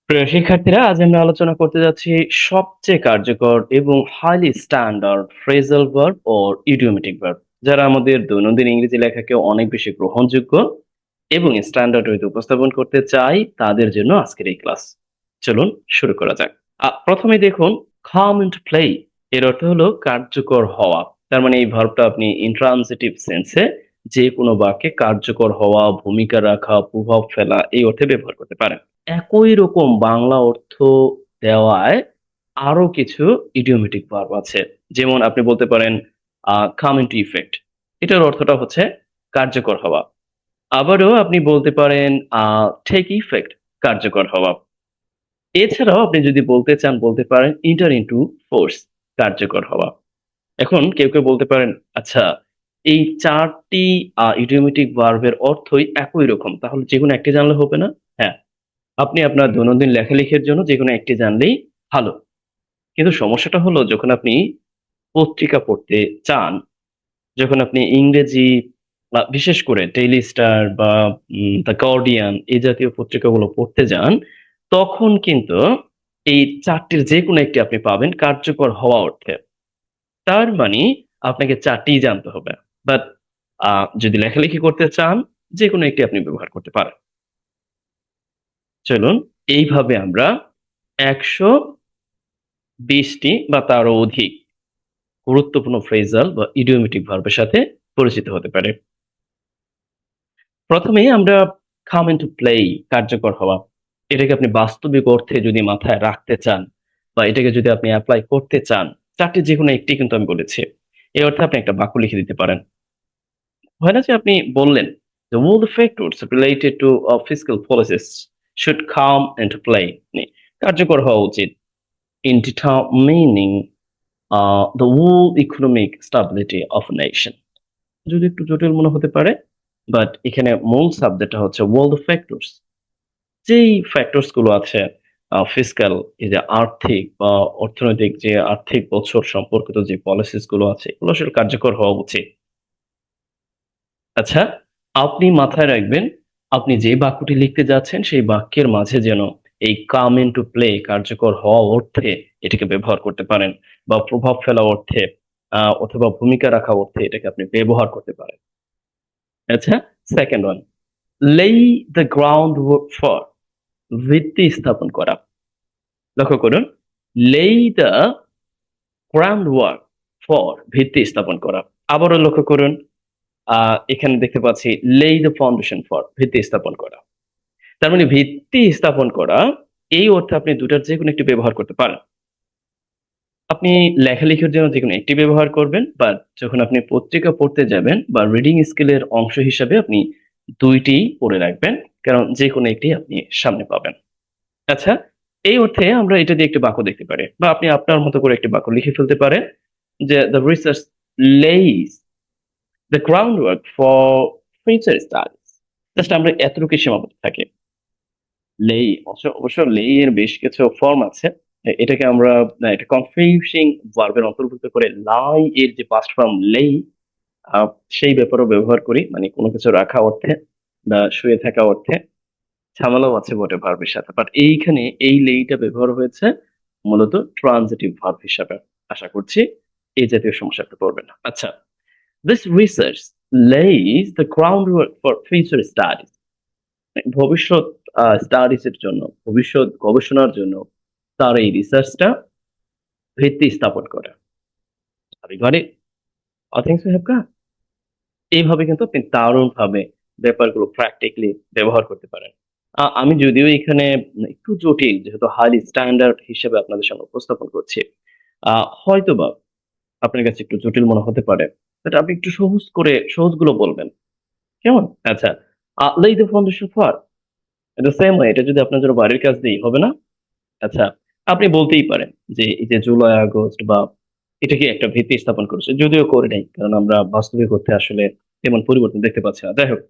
প্রিয় শিক্ষার্থীরা, আজ আমরা আলোচনা করতে যাচ্ছি সবচেয়ে কার্যকর এবং হাইলি স্ট্যান্ডার্ড ফ্রেজাল ভার্ব ও ইডিওমেটিক ভার্ব, যারা আমাদের দৈনন্দিন ইংরেজি লেখাকে অনেক বেশি গ্রহণযোগ্য এবং স্ট্যান্ডার্ড ওয়েতে উপস্থাপন করতে চাই তাদের জন্য আজকের এই ক্লাস। চলুন শুরু করা যাক। প্রথমে দেখুন, কাম ইনটু প্লে এর অর্থ হলো কার্যকর হওয়া। তার মানে এই ভার্বটা আপনি ইন্ট্রান্সিটিভ সেন্সে যে কোনো বাক্যে কার্যকর হওয়া, ভূমিকা রাখা, প্রভাব ফেলা এই অর্থে ব্যবহার করতে পারেন। একই রকম বাংলা অর্থ দেওয়ায় আরো কিছু ইডিওমেটিক ভার্ব আছে। যেমন আপনি বলতে পারেন কাম ইনটু ইফেক্ট, এটার অর্থটা হচ্ছে কার্যকর হওয়া। আবারও আপনি বলতে পারেন টেক ইফেক্ট, কার্যকর হওয়া। এছাড়াও আপনি যদি বলতে চান বলতে পারেন ইন্টার ইনটু ফোর্স, কার্যকর হওয়া। এখন কেউ কেউ বলতে পারেন, আচ্ছা, এই চারটি ইডিওমেটিক ভার্বের অর্থই একই রকম, তাহলে যেকোনো একটি জানলে হবে না? হ্যাঁ, আপনি আপনার দৈনন্দিন লেখালেখির জন্য যেকোনো একটি জানলেই ভালো। কিন্তু সমস্যাটা হলো, যখন আপনি পত্রিকা পড়তে চান, যখন আপনি ইংরেজি বিশেষ করে ডেইলি স্টার বা দ্য গার্ডিয়ান এই জাতীয় পত্রিকাগুলো পড়তে যান, তখন কিন্তু এই চারটির যে কোনো একটি আপনি পাবেন কার্যকর হওয়া অর্থে। তার মানে আপনাকে চারটিই জানতে হবে। বাট যদি লেখালেখি করতে চান, যে কোনো একটি আপনি ব্যবহার করতে পারেন। চলুন এইভাবে আমরা ১২০টি বা তারও অধিক গুরুত্বপূর্ণ ফ্রেজাল বা ইডিওমেটিক ভার্বের সাথে পরিচিত হতে পারে। প্রথমেই আমরা কাম ইনটু প্লে, কার্যকর হওয়া। এটাকে আপনি বাস্তবিক অর্থে যদি মাথায় রাখতে চান বা এটাকে যদি আপনি এপ্লাই করতে চান, চারটি যেকোনো একটি কিন্তু আমি বলেছি। এই অর্থে আপনি একটা বাক্য লিখে দিতে পারেন। হয় না যে আপনি বললেন, "The all the factors related to fiscal policies should come into play." কার্যকর হওয়া উচিত in determining the whole economic stability of a nation. যদি একটু জটিল মনে হতে পারে, বাট এখানে মূল সাবজেক্টটা হচ্ছে ওয়ার্ল্ড ফ্যাক্টরস। যেই ফ্যাক্টরস গুলো আছে, ফিসক্যাল, এই যে আর্থিক বা অর্থনৈতিক যে আর্থিক বছর সম্পর্কিত যে পলিসিস গুলো আছে, এগুলো আসলে কার্যকর হওয়া উচিত। আচ্ছা, আপনি মাথায় রাখবেন, আপনি যে বাক্যটি লিখতে যাচ্ছেন সেই বাক্যের মাঝে যেন এই কাম ইনটু প্লে, কার্যকর হওয়া অর্থে এটাকে ব্যবহার করতে পারেন, বা প্রভাব ফেলা অর্থে অথবা ভূমিকা রাখা অর্থে এটাকে আপনি ব্যবহার করতে পারেন। আচ্ছা, সেকেন্ড ওয়ান, লেই দ্য গ্রাউন্ড ফর, ভিত্তি স্থাপন করা। লক্ষ্য করুন, লেই দ্য গ্রাউন্ড ওয়ার্ক ফর, ভিত্তি স্থাপন করা। আবারও লক্ষ্য করুন, এখানে দেখতে পাচ্ছি লেই দ্য ফাউন্ডেশন ফর, ভিত্তি স্থাপন করা। তার মানে ভিত্তি স্থাপন করা এই অর্থে আপনি দুটার যে কোনো একটি ব্যবহার করতে পারেন। আপনি লেখালেখির জন্য যেকোনো একটি ব্যবহার করবেন, বা যখন আপনি পত্রিকা পড়তে যাবেন বা রিডিং স্কিলের অংশ হিসাবে আপনি দুইটিই পড়ে রাখবেন, কারণ যে কোনো একটি আপনি সামনে পাবেন। আচ্ছা, এই অর্থে আমরা এটা দিয়ে একটি বাক্য দেখতে পারি, বা আপনি আপনার মতো করে একটি বাক্য লিখে ফেলতে পারেন যে the research lays the ground work for future studies. Just আমরা এতটুকু সীমাবদ্ধ থাকি। লেই, অবশ্য লেই এর বেশ কিছু ফর্ম আছে। এটাকে আমরা একটা কনফিউজিং ভার্বের অন্তর্ভুক্ত করে লাই এর যে পাস্ট ফর্ম লেই, আহ, সেই ব্যাপারেও ব্যবহার করি, মানে কোনো কিছু রাখা অর্থে বা শুয়ে থাকা অর্থে। ঝামেলাও আছে বটে ভার্বের সাথে, বাট এইখানে এই লেইটা ব্যবহার হয়েছে মূলত ট্রানজিটিভ ভার্ব হিসাবে। আশা করছি এই জাতীয় সমস্যা আপনি পড়বেন না। আচ্ছা, this research lays the groundwork for future studies. ভবিষ্যৎ স্টাডিজ এর জন্য, ভবিষ্যৎ গবেষণার জন্য তার এই রিসার্চটা ভিত্তি স্থাপন করে। আমি ঘরে অথিংস হ্যাভ গট, এইভাবে কিন্তু আপনি দারুণভাবে ব্যাপারগুলো প্র্যাকটিক্যালি ব্যবহার করতে পারেন। আমি যদিও এখানে একটু জটিল, যেহেতু হাইলি স্ট্যান্ডার্ড হিসেবে আপনাদের সামনে উপস্থাপন করছি, হয়তোবা আপনার কাছে একটু জটিল মনে হতে পারে, বাট আপনি একটু সহজ করে সহজগুলো বলবেন, কেমন? আচ্ছা, lay the foundation for, এটা সেম ওয়ে, এটা যদি আপনার জন্য বাড়ির কাজ দিই হবে না? আচ্ছা, আপনি বলতেই পারেন যে এই যে জুলাই আগস্ট বা, এটা কি একটা ভিত্তি স্থাপন করেছে, যদিও করে নাই, কারণ আমরা বাস্তবিক অর্থে আসলে তেমন পরিবর্তন দেখতে পাচ্ছি না। যাই হোক,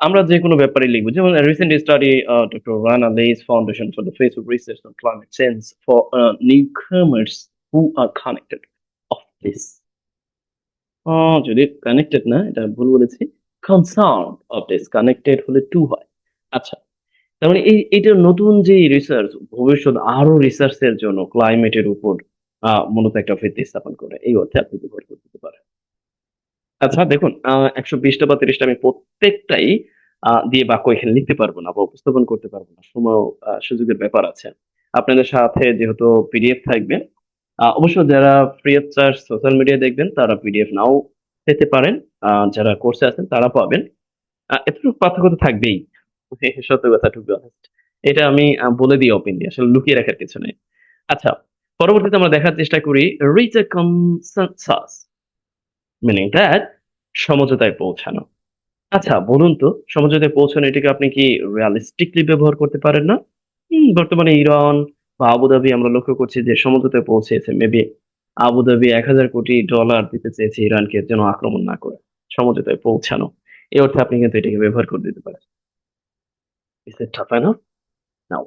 আমরা যে কোনো ব্যাপারে লিখবো, যেমন recent study doctor Rana Lace foundation for the Facebook research on climate change for newcomers who are connected of this. যদি কানেক্টেড না, এটা ভুল বলেছি, কনসার্ন অফ দিস, কানেক্টেড হলে টু হয়। আচ্ছা, তার মানে এইটা নতুন যে রিসার্চ, ভবিষ্যৎ আরো রিসার্চ এর জন্য ক্লাইমেটের উপর মূলত একটা ভিত্তি স্থাপন করে, এই অর্থে আপনি ব্যবহার করতে পারেন। আচ্ছা দেখুন, ১২০টা বা ৩০টা আমি প্রত্যেকটাই দিয়ে বাক্য এখানে লিখতে পারবো না বা উপস্থাপন করতে পারবো না। সময় সুযোগের ব্যাপার আছে। আপনাদের সাথে যেহেতু পিডিএফ থাকবে, অবশ্য যারা free of charge social media দেখবেন তারা পিডিএফ নাও পেতে পারেন। যারা কোর্সে আছেন তারা পাবেন। এতটুকু পার্থক্য তো থাকবেই। সত্য কথা, টু বি অনেস্ট। এটা আমি বলে দিই ওপেনলি, আসলে লুকিয়ে রাখার কিছু নেই। আচ্ছা, পরবর্তীতে আমরা দেখার চেষ্টা করি reach a consensus, meaning that সমঝোতায় পৌঁছানো। আচ্ছা বলুন তো, সমঝোতায় পৌঁছানো এটাকে আপনি কি রিয়ালিস্টিকলি ব্যবহার করতে পারেন না? বর্তমানে ইরান বা আবুধাবি আমরা লক্ষ্য করছি যে সমঝোতায় পৌঁছেছে। মেবি আবুধাবি $১,০০০ কোটি দিতে চেয়েছে ইরানকে যেন আক্রমণ না করে। সমঝোতায় পৌঁছানো। এই অর্থে আপনি কিন্তু এটাকে ব্যবহার করে দিতে পারেন। Is it tough enough? না।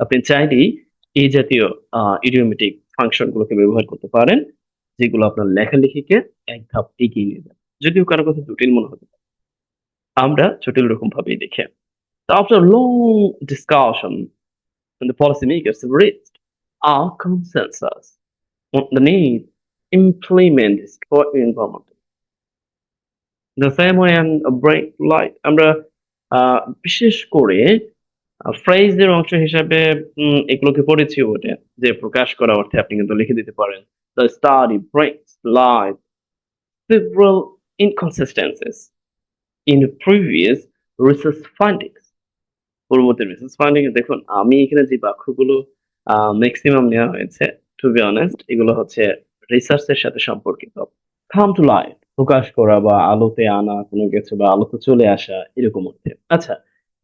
আপনি চাইলেই এই জাতীয় ইডিওমেটিক ফাংশন গুলোকে ব্যবহার করতে পারেন, যেগুলো আপনার লেখালেখিকে এক ধাপ এগিয়ে নিয়ে যাবে। যদিও কারো কাছে জটিল মনে হতে পারে। আমরা জটিল রকম ভাবেই দেখি। So after a long discussion, and the policymakers reached a consensus on the need to implement sport environment. The same way and a break light. আমরা বিশেষ করে ফ্রেজ এর অংশ হিসাবে এগুলোকে পড়েছি ওটা, যে প্রকাশ করা অর্থে আপনি কিন্তু লিখে দিতে পারেন। The study brings light several inconsistencies in previous research findings. পূর্ববর্তী রিসার্চ ফাইন্ডিং এ দেখুন, আমি এখানে যে বাক্যগুলো মেক্সিমাম নেওয়া হয়েছে, টু বি অনেস্ট এগুলো হচ্ছে রিসার্চ এর সাথে সম্পর্কিত। কাম টু লাইট, প্রকাশ করা বা আলোতে আনা কোনো কিছু বা আলোতে চলে আসা, এরকম অর্থে। আচ্ছা,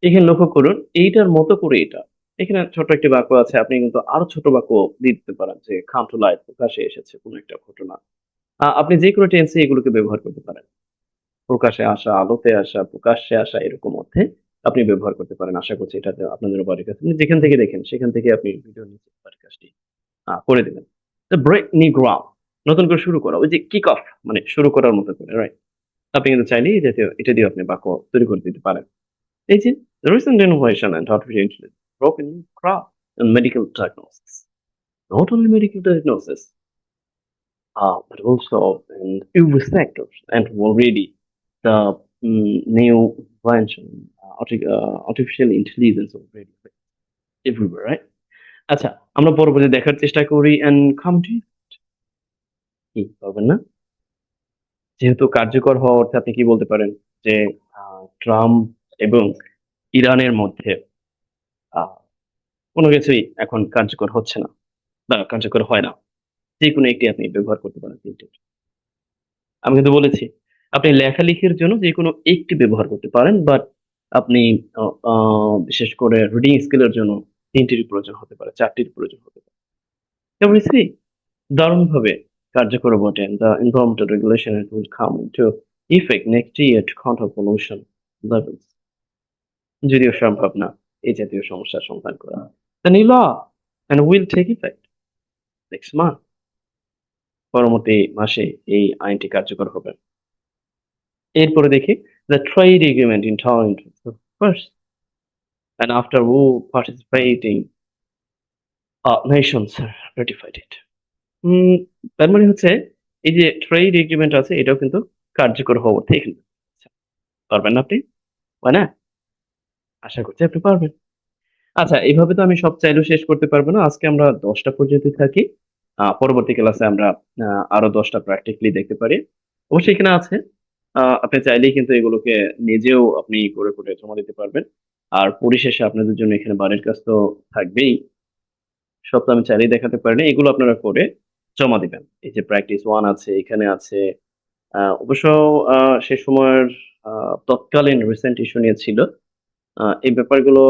এখানে লক্ষ্য করুন এইটার মতো করে এটা। এখানে ছোট একটি বাক্য আছে, আপনি কিন্তু আরো ছোট বাক্য দিয়ে দিতে পারেন যে কাম টু লাইট, প্রকাশে এসেছে কোনো একটা ঘটনা। আপনি যেকোনো টেন্সে এগুলোকে ব্যবহার করতে পারেন। প্রকাশে আসা, আলোতে আসা, প্রকাশ্যে আসা, এরকম অর্থে আপনি ব্যবহার করতে পারেন। আশা করছি এটাতে আপনাদের বাড়ির কাছে, আপনি যেখান থেকে দেখেন সেখান থেকে আপনি ভিডিও নিচে বাড়ির কাজটি করে দিবেন। ব্রেক নিউ গ্রাউন্ড, নতুন করে শুরু করা, ওই যে কিক অফ, মানে শুরু করার মতো করে, রাইট? আপনি কিন্তু চাইলেই এই জাতীয় এটা দিয়ে আপনি বাক্য তৈরি করে দিতে পারেন। এই যে recent innovation and artificial intelligence broke new ground in medical diagnosis, not only medical diagnosis, but also in every sector. And already the new invention, artificial intelligence already everywhere, right? আচ্ছা, আমরা পরবর্তী দেখার চেষ্টা করি and come to কি পারবেন না? যেহেতু কার্যকর হওয়া অর্থে আপনি কি বলতে পারেন যে ট্রাম্প এবং ইরানের মধ্যে আহ, কোনো কিছুই এখন কার্যকর হচ্ছে না বা কার্যকর হয় না। যেকোনো একটি আপনি ব্যবহার করতে পারেন তিনটে। আমি কিন্তু বলেছি, আপনি লেখালেখির জন্য যেকোনো একটি ব্যবহার করতে পারেন, বাট আপনি আ আ বিশেষ করে রিডিং স্কিল এর জন্য ৩ টির প্রয়োজন হতে পারে, ৪ টির প্রয়োজন হতে পারে। এবং সি দারুণভাবে কার্যকর বটে। The environmental regulation will come into effect next year to counter pollution levels. যদিও সম্ভব না এই জাতীয় সমস্যার সমাধান করা। The new law and will take effect next month. পরবর্তী মাসে এই আইনটি কার্যকর হবে। এরপরে দেখি the trade agreement in time first and after all participating nations ratified it. উম তার মানে হচ্ছে এই যে ট্রেড এগ্রিমেন্ট আছে এটাও কিন্তু কার্যকর হওয়া অর্থে এখানে পারবেন না আপনি? হয় না? আশা করছি আপনি পারবেন। আচ্ছা, এভাবে তো আমি সব চাইলেও শেষ করতে পারব না। আজকে আমরা ১০ টা পর্যন্তই থাকি। পরবর্তী ক্লাসে আমরা আ আরো ১০ টা প্র্যাকটিক্যালি দেখতে পারি। অবশ্যই এখানে আছে। আপনি চাইলেই কিন্তু এগুলোকে নিজেও আপনি করে জমা দিতে পারবেন। আর পরিশেষে আপনাদের জন্য এখানে বাড়ির কাজ তো থাকবেই। সব তো আমি চাইলেই দেখাতে পারি না। এগুলো আপনারা করে জমা দিবেন। এই যে প্র্যাকটিস 1 আছে, এখানে আছে। অবশ্য আ সে সময়ের আ তৎকালীন রিসেন্ট ইস্যু নিয়ে ছিল। এই ব্যাপারগুলো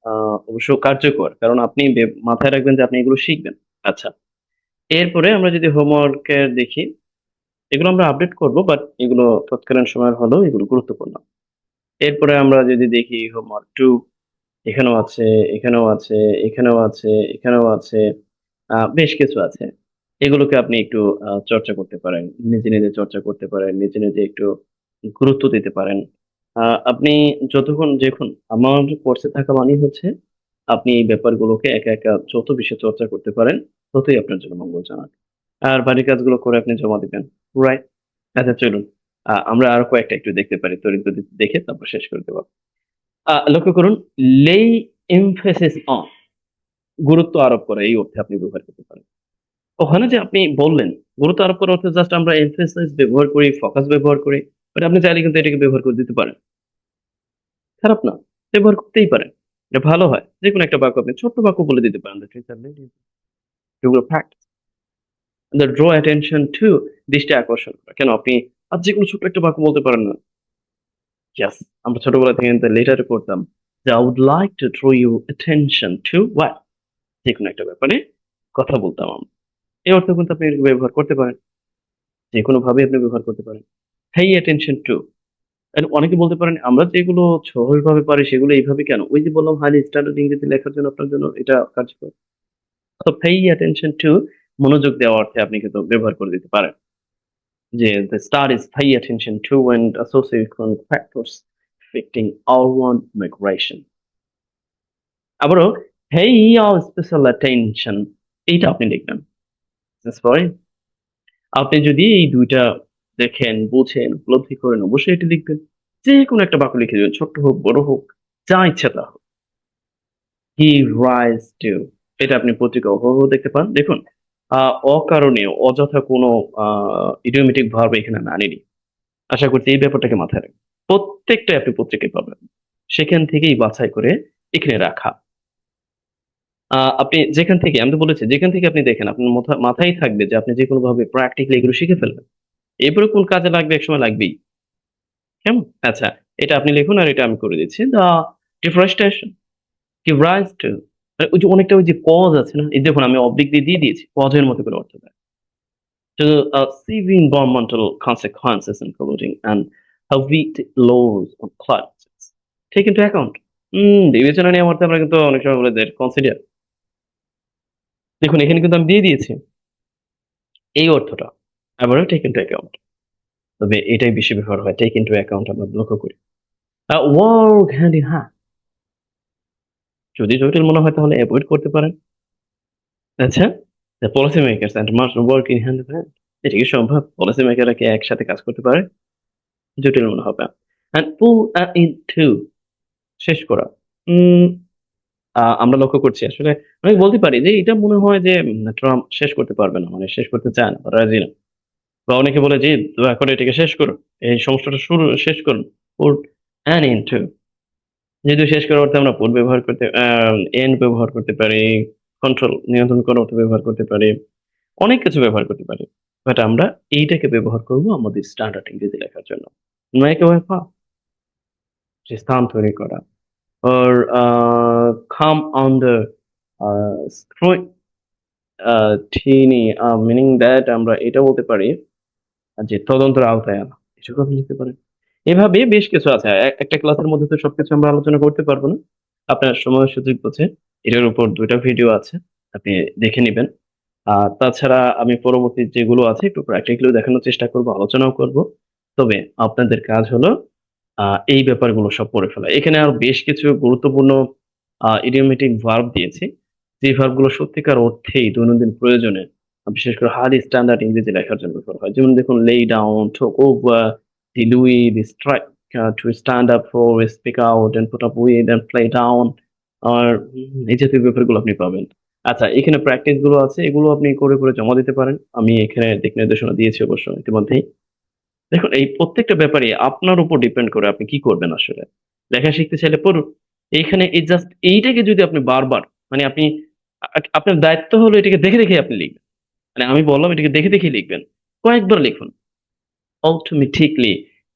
আ অবশ্য কার্যকর। কারণ আপনি মাথায় রাখবেন যে আপনি এগুলো শিখবেন। আচ্ছা। এরপরে আমরা যদি হোমওয়ার্ক এর দেখি, এগুলো আমরা আপডেট করব, বাট এগুলো তৎকালীন সময়ের হলেও এগুলো গুরুত্বপূর্ণ। এরপরে আমরা যদি দেখি হোমওয়ার্ক 2, এখানেও আছে, এখানেও আছে, এখানেও আছে, এখানেও আছে। বেশ কিছু আছে। এগুলোকে আপনি একটু চর্চা করতে পারেন। নিজে চর্চা করতে পারেন। নিজে একটু গুরুত্ব দিতে পারেন। আপনি যতক্ষণ দেখুন, আমার কোর্সে থাকা মানেই হচ্ছে আপনি এই ব্যাপারগুলোকে একা, একা যত বেশি চর্চা করতে পারেন, ততই আপনার জন্য মঙ্গলজনক। আর বাড়ির কাজগুলো করে আপনি জমা দিবেন। রাইট? আচ্ছা চলুন। আমরা আরো কয়েকটা একটু দেখতে পারি। তড়িৎ গতিতে দেখে তারপর শেষ করে দেব। লক্ষ্য করুন, lay emphasis on গুরুত্ব আরোপ করা এই অর্থে আপনি ব্যবহার করতে পারেন। ওখানে যে আপনি বললেন, গুরুত্ব আরোপ করার অর্থে জাস্ট আমরা এমফেসাইজ ব্যবহার করি, ফোকাস ব্যবহার করি। বাট আপনি চাইলে কিন্তু এটাকে ব্যবহার করে দিতে পারেন। খারাপ না। ব্যবহার করতেই পারেন। এটা ভালো হয়। যেকোনো একটা বাক্য আপনি ছোট্ট বাক্য বলে দিতে পারেন। দ্যাট ইজ আ ভেরি এগুলো fact. The draw attention to দৃষ্টি আকর্ষণ করা। কেন আপনি যেকোনো ছোট্ট একটা বাক্য বলতে পারেন না? ইয়েস, আমরা ছোটবেলা থেকে কিন্তু লেটারে পড়তাম যে I would like to draw your attention to what? যেকোনো একটা ব্যাপারে কথা বলতাম আমরা। এই অর্থে কিন্তু আপনি এটাকে ব্যবহার করতে পারেন। যেকোনোভাবে আপনি ব্যবহার করতে পারেন। pay attention to অনেকে বলতে পারেন আমরা যেগুলো সহজভাবে পারি সেগুলো এইভাবে কেন? ওই যে বললাম হাইলি স্ট্যান্ডার্ড ইংরেজি লেখার জন্য আপনার জন্য এটা কার্যকর। তো pay attention to মনোযোগ দেওয়া অর্থে আপনি কিন্তু ব্যবহার করে দিতে পারেন। যে the studies pay attention to and associated factors affecting outward migration. আবারও pay your special attention এইটা আপনি লিখবেন। That's fine. আপনি যদি এই ২ টা দেখেন, বুঝেন, উপলব্ধি করেন অবশ্যই এটি লিখবেন। যেকোনো একটা বাক্য লিখে দিবেন। ছোট্ট হোক, বড় হোক, যা ইচ্ছা তা হোক। He rise to এটা আপনি পত্রিকায় অহরহ দেখতে পান। দেখুন, আ অকারণে অযথা কোনো আ idiomatic verb এখানে আমি আনিনি। আশা করছি এই ব্যাপারটাকে মাথায় রাখবেন। প্রত্যেকটাই আপনি পত্রিকায় পাবেন। সেখান থেকেই বাছাই করে এখানে রাখা। আপনি যেখান থেকে আমি তো বলেছি যেখান থেকে আপনি দেখেন আপনার মাথায় থাকবে যে আপনি যেকোনোভাবে প্র্যাকটিক্যালি এগুলো শিখে ফেলবেন। এরপরে কোন কাজে লাগবে একসময় লাগবেই। কেমন? আচ্ছা, এটা আপনি লিখুন আর এটা আমি করে দিচ্ছি। The deforestation give rise to ওই যে অনেকটা ওই যে cause আছে না? এই দেখুন আমি অবলিক দিয়ে দিয়েছি। cause এর মতো করে অর্থ দেয়। To severe environmental consequences including and heavy loss on climate change. Take into account বিবেচনা নেওয়ার অর্থে আমরা কিন্তু অনেক সময় বলে যে কনসিডার। দেখুন এখানে কিন্তু আমি দিয়ে দিয়েছি এই অর্থটা। আবারও টেক ইনটু অ্যাকাউন্ট। তবে এটাই বেশি ব্যবহার হয়। টেক ইনটু অ্যাকাউন্ট আমরা লক্ষ্য করি। Work hand in hand. যদি জটিল মনে হয় তাহলে এভয়েড করতে পারেন। আচ্ছা? The policy makers and must work in hand in hand. এটা কি সম্ভব? পলিসি মেকাররা কি একসাথে কাজ করতে পারে? জটিল মনে হবে। And pull into শেষ করা। উম আমরা লক্ষ্য করছি আসলে আমি বলতে পারি যে এটা মনে হয় যে ট্রাম্প শেষ করতে পারবে না। মানে শেষ করতে চায় না বা রাজি না। বা অনেকে বলে যে দয়া করে এটাকে শেষ করুন। এই সমস্যাটা শেষ করুন। Put an end to যেহেতু শেষ করার অর্থে আমরা put ব্যবহার করতে end ব্যবহার করতে পারি, কন্ট্রোল নিয়ন্ত্রণ করার অর্থে ব্যবহার করতে পারি। অনেক কিছু ব্যবহার করতে পারি। বাট আমরা এইটাকে ব্যবহার করব আমাদের স্ট্যান্ডার্ড ইংরেজি লেখার জন্য। make a way for যে স্থান তৈরি করা। or come under scrutiny meaning that আমরা এটা বলতে পারি যে তদন্তের আওতায় আনা। এসব আপনি লিখতে পারেন। এভাবে বেশ কিছু আছে। একটা ক্লাসের মধ্যে তো সবকিছু আমরা আলোচনা করতে পারব না। আপনার সময় সুযোগ বুঝে এটার উপর ২ টা ভিডিও আছে। আপনি দেখে নিবেন। তাছাড়া আমি পরবর্তী যেগুলো আছে একটু প্র্যাকটিক্যালিও দেখানোর চেষ্টা করব, আলোচনাও করব। তবে আপনাদের কাজ হলো আ এই ব্যাপারগুলো সব পড়ে ফেলা। এখানে আরো বেশ কিছু গুরুত্বপূর্ণ idiomatic verb দিয়েছি। যে ভার্ব গুলো সত্যিকার অর্থেই দৈনন্দিন প্রয়োজনে বিশেষ করে হাইলি স্ট্যান্ডার্ড ইংরেজি লেখার জন্য ব্যবহার হয়। যেমন দেখুন lay down, talk over, deal with, strike, to stand up for, speak out and put up with and play down আর এই জাতীয় ব্যাপারগুলো আপনি পাবেন। আচ্ছা এখানে প্র্যাকটিস গুলো আছে এগুলো আপনি করে জমা দিতে পারেন। আমি এখানে দিক নির্দেশনা দিয়েছি অবশ্য ইতিমধ্যেই। দেখুন এই প্রত্যেকটা ব্যাপারে আপনার উপর ডিপেন্ড করে আপনি কি করবেন আসলে। লেখা শিখতে চাইলে পড়ুন। এইখানে এই জাস্ট এইটাকে যদি আপনি বারবার মানে আপনি আপনার দায়িত্ব হলো এটাকে দেখে আপনি লিখবেন। মানে আমি বললাম এটাকে দেখে লিখবেন। কয়েকবার লিখুন। অটোমেটিকলি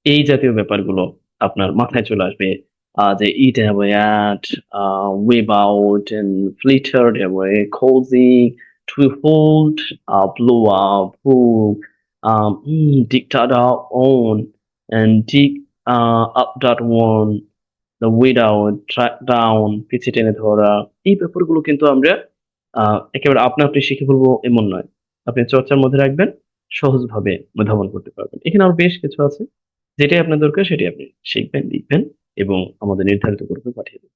এই জাতীয় ব্যাপারগুলো আপনার মাথায় চলে আসবে। যে eat away at, without and flittered away, cozy, to hold, blow up, hook, dictate on, and dig up that one, the without, track down, পিছে টেনে ধরা। এই ব্যাপারগুলো কিন্তু আমরা একেবারে আপনা আপনি শিখে ফেলবো এমন নয়। আপনি চর্চার মধ্যে রাখবেন, সহজভাবে অনুধাবন করতে পারবেন। এখানে আরো বেশ কিছু আছে। যেটাই আপনার দরকার সেটাই আপনি শিখবেন, লিখবেন এবং আমাদের নির্ধারিত গ্রুপে পাঠিয়ে দেবেন।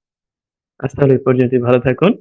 আজ তাহলে এই পর্যন্তই। ভালো থাকুন।